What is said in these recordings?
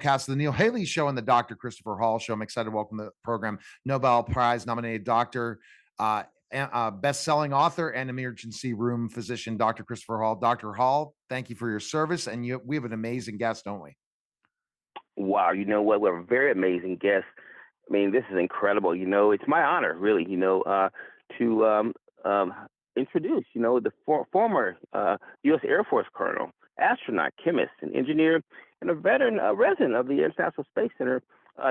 simulcast of the Neil Haley Show and the Dr. Christopher Hall Show. I'm excited to welcome to the program Nobel Prize nominated doctor, best-selling author, and emergency room physician, Dr. Christopher Hall. Dr. Hall, thank you for your service. And we have an amazing guest, don't we? Wow, you know what? We have a very amazing guest. I mean, this is incredible. You know, it's my honor, really, to introduce, the former U.S. Air Force colonel, astronaut, chemist, and engineer, and a veteran resident of the International Space Center,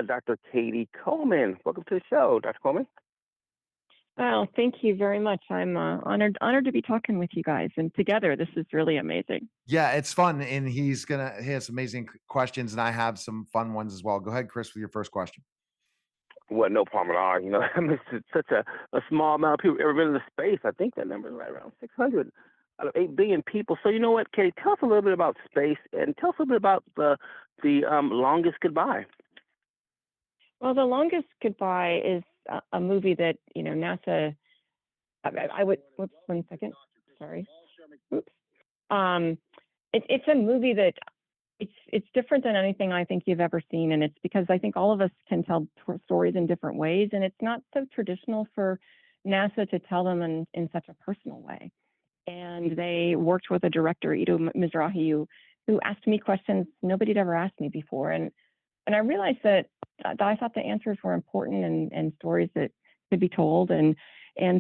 Dr. Cady Coleman. Welcome to the show, Dr. Coleman. Well, thank you very much. I'm honored to be talking with you guys, and together, this is really amazing. Yeah, it's fun, and he has amazing questions, and I have some fun ones as well. Go ahead, Chris, with your first question. Well, no problem at all. I mean, it's such a small amount of people ever been into space. I think that number is right around 600 out of 8 billion people. So, you know what, Katie, tell us a little bit about space, and tell us a little bit about the longest goodbye. Well, The Longest Goodbye is a movie that, NASA, whoops, 1 second. Sorry. Oops. It's a movie that it's different than anything I think you've ever seen. And it's because I think all of us can tell stories in different ways. And it's not so traditional for NASA to tell them in such a personal way. And they worked with a director, Ido Mizrahi, who asked me questions nobody had ever asked me before. And I realized that I thought the answers were important and stories that could be told. And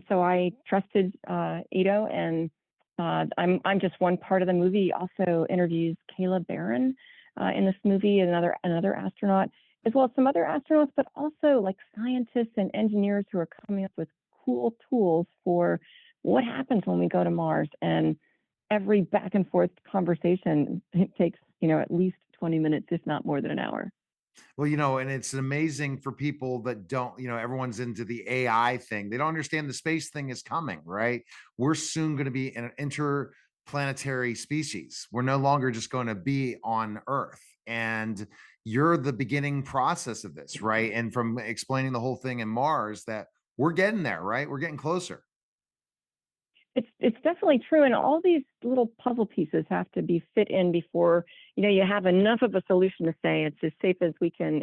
so I trusted Ido, and I'm just one part of the movie. He also interviews Kayla Barron in this movie, another astronaut, as well as some other astronauts, but also like scientists and engineers who are coming up with cool tools for what happens when we go to Mars. And every back and forth conversation, it takes, at least 20 minutes, if not more than an hour. Well, and it's amazing for people that don't, everyone's into the AI thing. They don't understand the space thing is coming, right? We're soon going to be an interplanetary species. We're no longer just going to be on Earth. And you're the beginning process of this, right? And from explaining the whole thing in Mars, that we're getting there, right? We're getting closer. It's definitely true, and all these little puzzle pieces have to be fit in before you have enough of a solution to say it's as safe as we can.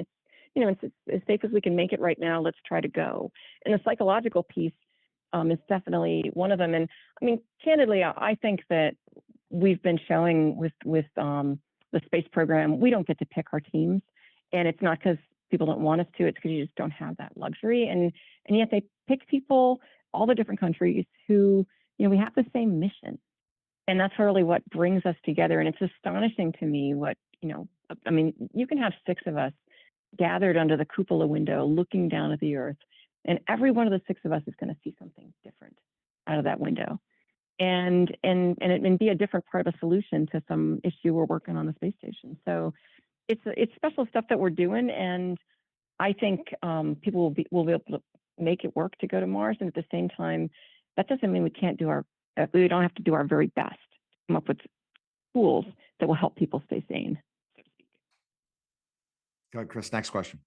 It's as safe as we can make it right now. Let's try to go. And the psychological piece is definitely one of them. And I mean, candidly, I think that we've been showing with the space program, we don't get to pick our teams, and it's not because people don't want us to. It's because you just don't have that luxury. And yet they pick people, all the different countries who. We have the same mission, and that's really what brings us together. And it's astonishing to me what, I mean, you can have 6 of us gathered under the cupola window looking down at the Earth, and every one of the 6 of us is going to see something different out of that window and be a different part of a solution to some issue we're working on the space station. So it's special stuff that we're doing. And I think people will be able to make it work to go to Mars. And at the same time, that doesn't mean we don't have to do our very best to come up with tools that will help people stay sane, so to speak. Go ahead, Chris. Next question.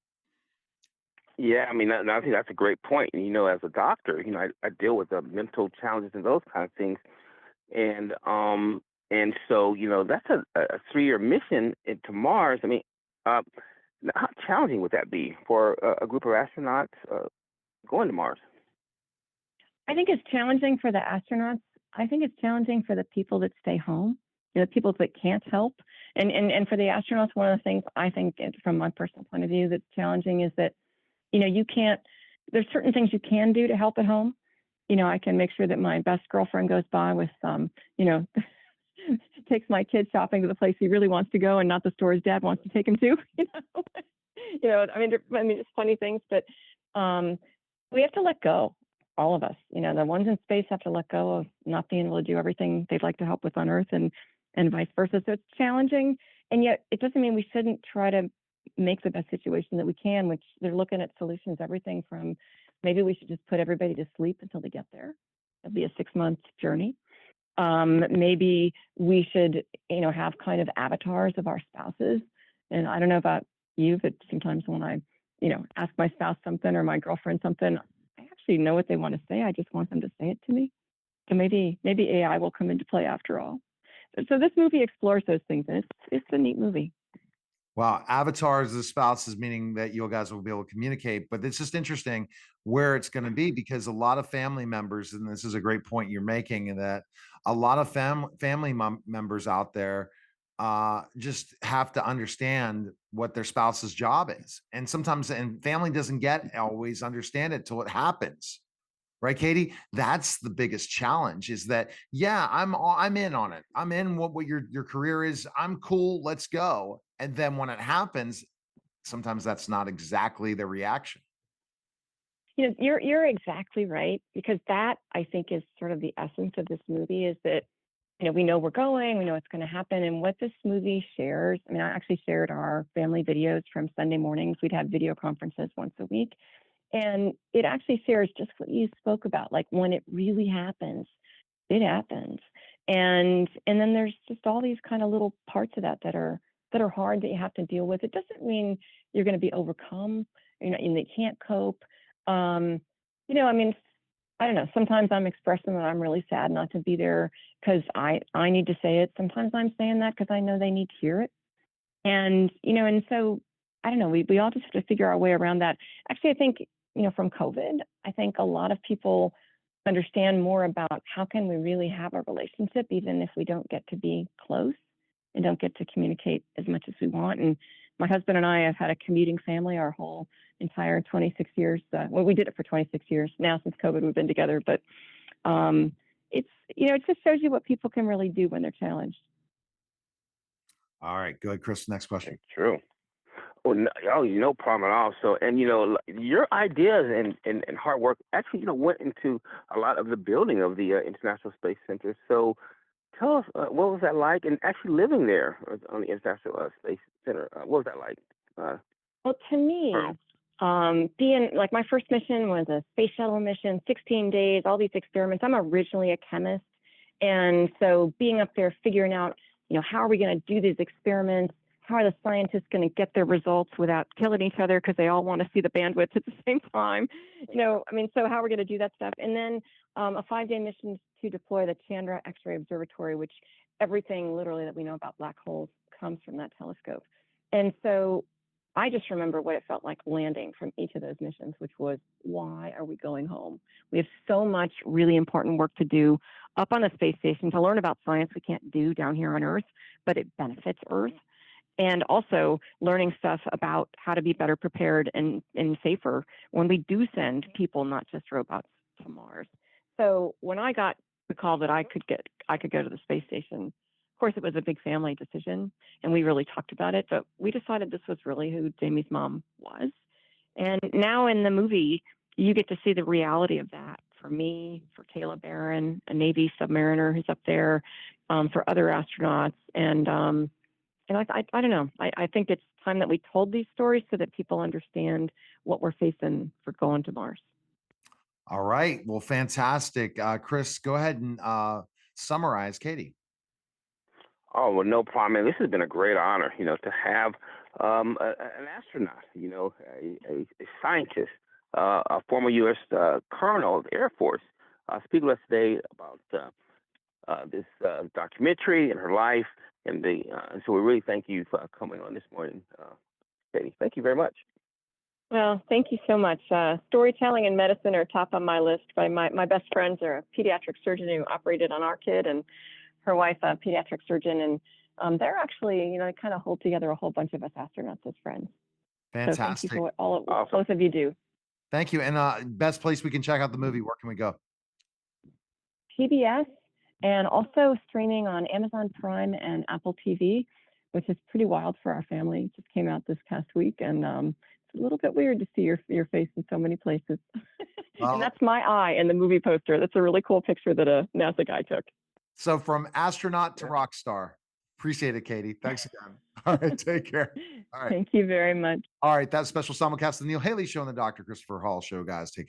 Yeah, I mean, I think that's a great point. And, as a doctor, I deal with the mental challenges and those kind of things. And so, that's a 3-year mission into Mars. I mean, how challenging would that be for a group of astronauts going to Mars? I think it's challenging for the astronauts. I think it's challenging for the people that stay home, people that can't help. And for the astronauts, one of the things I think from my personal point of view that's challenging is that, there's certain things you can do to help at home. I can make sure that my best girlfriend goes by with takes my kid shopping to the place he really wants to go and not the store his dad wants to take him to, I mean, it's funny things, but we have to let go. All of us, the ones in space have to let go of not being able to do everything they'd like to help with on Earth, and vice versa. So it's challenging, and yet it doesn't mean we shouldn't try to make the best situation that we can, which they're looking at solutions, everything from maybe we should just put everybody to sleep until they get there. It'll be a 6-month journey. Maybe we should, have kind of avatars of our spouses. And I don't know about you, but sometimes when I, ask my spouse something or my girlfriend something, I actually know what they want to say. I just want them to say it to me. So maybe AI will come into play after all. So this movie explores those things, and it's a neat movie. Wow, avatars as spouses, meaning that you guys will be able to communicate. But it's just interesting where it's going to be because a lot of family members, and this is a great point you're making, and that a lot of family members out there just have to understand what their spouse's job is, and sometimes and family doesn't get always understand it till it happens. Right, Cady? That's the biggest challenge is that, yeah, I'm in on it. I'm in what your career is. I'm cool. Let's go. And then when it happens, sometimes that's not exactly the reaction. You know, you're exactly right, because that, I think, is sort of the essence of this movie, is that, you know, we know we're going, we know it's going to happen. And what this movie shares, I mean, I actually shared our family videos from Sunday mornings. We'd have video conferences once a week. And it actually shares just what you spoke about, like when it really happens, it happens. And then there's just all these kind of little parts of that are hard that you have to deal with. It doesn't mean you're going to be overcome, you know, and they can't cope. Um, you know, I mean, I don't know. Sometimes I'm expressing that I'm really sad not to be there because I need to say it. Sometimes I'm saying that because I know they need to hear it. And, you know, and so I don't know, we all just have to figure our way around that. Actually, I think, you know, from COVID, I think a lot of people understand more about how can we really have a relationship, even if we don't get to be close and don't get to communicate as much as we want. And my husband and I have had a commuting family our whole entire 26 years. Well, we did it for 26 years. Now, since COVID, we've been together. But it's, you know, it just shows you what people can really do when they're challenged. All right, go ahead, Chris. Next question. It's true. Oh, no, oh, no problem at all. So, and your ideas and hard work actually, went into a lot of the building of the International Space Center. So, tell us what was that like, and actually living there on the International Space Center. What was that like? Well, to me, Colonel? being like my first mission was a space shuttle mission, 16 days, all these experiments. I'm originally a chemist. And so being up there figuring out, you know, how are we going to do these experiments? How are the scientists going to get their results without killing each other because they all want to see the bandwidth at the same time? You know, I mean, so how are we going to do that stuff? And then a 5-day mission to deploy the Chandra X-ray Observatory, which everything literally that we know about black holes comes from that telescope. And so I just remember what it felt like landing from each of those missions, which was, why are we going home? We have so much really important work to do up on the space station to learn about science we can't do down here on Earth, but it benefits Earth. And also learning stuff about how to be better prepared and safer when we do send people, not just robots, to Mars. So when I got the call that I could go to the space station, of course, it was a big family decision, and we really talked about it, but we decided this was really who Jamie's mom was. And now in the movie, you get to see the reality of that for me, for Kayla Barron, a Navy submariner who's up there, for other astronauts. And I don't know. I think it's time that we told these stories so that people understand what we're facing for going to Mars. All right. Well, fantastic. Chris, go ahead and summarize Cady. Oh, well, no problem. And this has been a great honor, to have an astronaut, a scientist, a former U.S. Colonel of the Air Force, speak with us today about this documentary and her life. And so we really thank you for coming on this morning, Cady. Thank you very much. Well, thank you so much. Storytelling and medicine are top on my list. My best friends are a pediatric surgeon who operated on our kid, and her wife, a pediatric surgeon. And they're actually, they kind of hold together a whole bunch of us astronauts as friends. Fantastic. So thank you for what Awesome. both of you do. Thank you. And best place we can check out the movie, where can we go? PBS, and also streaming on Amazon Prime and Apple TV, which is pretty wild for our family. It just came out this past week, and it's a little bit weird to see your face in so many places. Well, and that's my eye in the movie poster. That's a really cool picture that a NASA guy took. So from astronaut to rock star. Appreciate it, Cady. Thanks again. All right, take care. All right. Thank you very much. All right, that's special simulcast of the Neil Haley Show and the Dr. Christopher Hall Show, guys. Take care.